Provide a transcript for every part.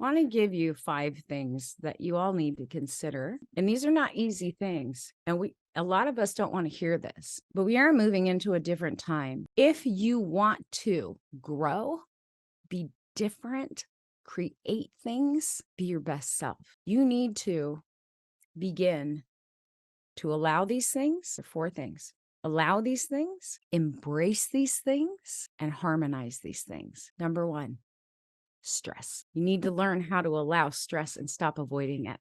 want to give you 5 things that you all need to consider. And these are not easy things. And a lot of us don't want to hear this, but we are moving into a different time. If you want to grow, be different, create things, be your best self, you need to begin to allow these things. 4 things. Allow these things, embrace these things, and harmonize these things. Number 1, stress. You need to learn how to allow stress and stop avoiding it.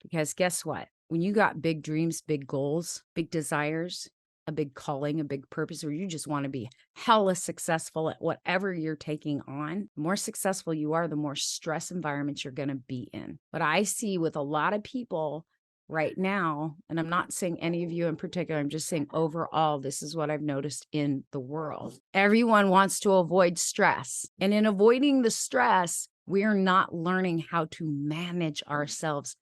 Because guess what? When you got big dreams, big goals, big desires, a big calling, a big purpose, or you just want to be hella successful at whatever you're taking on, the more successful you are, the more stress environments you're going to be in. But I see with a lot of people right now, and I'm not saying any of you in particular, I'm just saying overall, this is what I've noticed in the world. Everyone wants to avoid stress. And in avoiding the stress, we're not learning how to manage ourselves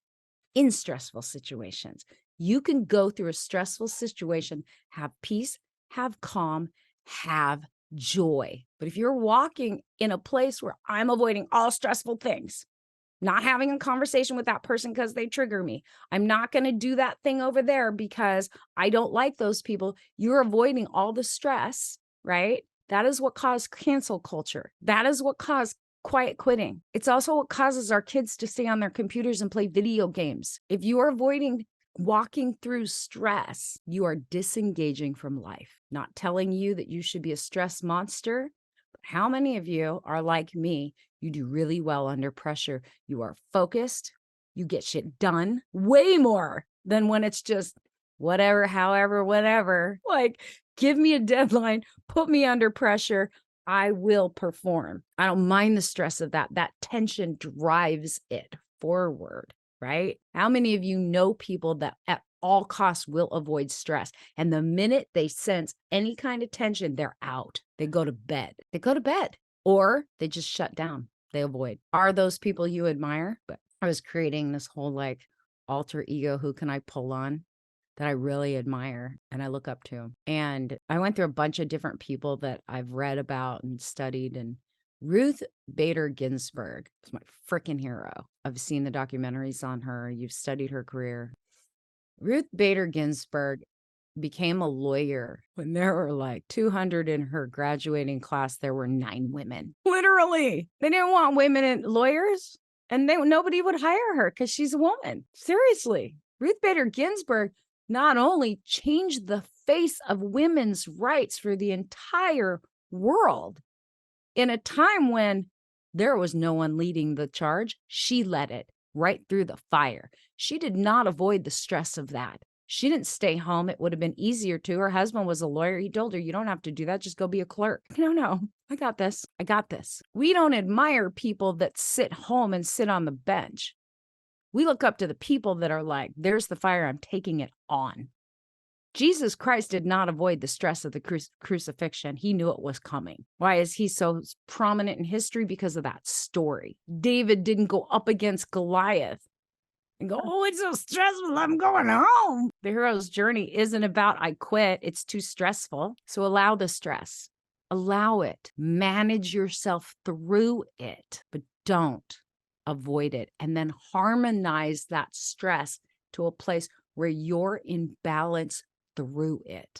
in stressful situations. You can go through a stressful situation, have peace, have calm, have joy. But if you're walking in a place where I'm avoiding all stressful things, not having a conversation with that person because they trigger me, I'm not going to do that thing over there because I don't like those people, you're avoiding all the stress, right? That is what caused cancel culture. That is what caused quiet quitting. It's also what causes our kids to stay on their computers and play video games. If you are avoiding walking through stress, you are disengaging from life. Not telling you that you should be a stress monster, but how many of you are like me? You do really well under pressure. You are focused. You get shit done way more than when it's just whatever, however, whatever. Like, give me a deadline, put me under pressure. I will perform. I don't mind the stress of that. That tension drives it forward, right? How many of you know people that at all costs will avoid stress? And the minute they sense any kind of tension, they're out. They go to bed. They go to bed or they just shut down. They avoid. Are those people you admire? But I was creating this whole like alter ego. Who can I pull on that I really admire and I look up to? And I went through a bunch of different people that I've read about and studied. And Ruth Bader Ginsburg is my freaking hero. I've seen the documentaries on her. You've studied her career. Ruth Bader Ginsburg became a lawyer when there were like 200 in her graduating class. There were 9 women. Literally. They didn't want women in lawyers, and nobody would hire her because she's a woman. Seriously. Ruth Bader Ginsburg not only changed the face of women's rights for the entire world in a time when there was no one leading the charge, she led it right through the fire. She did not avoid the stress of that. She didn't stay home. It would have been easier to. Her husband was a lawyer. He told her, you don't have to do that. Just go be a clerk. No, I got this. I got this. We don't admire people that sit home and sit on the bench. We look up to the people that are like, there's the fire. I'm taking it on. Jesus Christ did not avoid the stress of the crucifixion. He knew it was coming. Why is he so prominent in history? Because of that story. David didn't go up against Goliath and go, oh, it's so stressful, I'm going home. The hero's journey isn't about I quit. It's too stressful. So allow the stress. Allow it. Manage yourself through it, but don't avoid it. And then harmonize that stress to a place where you're in balance through it.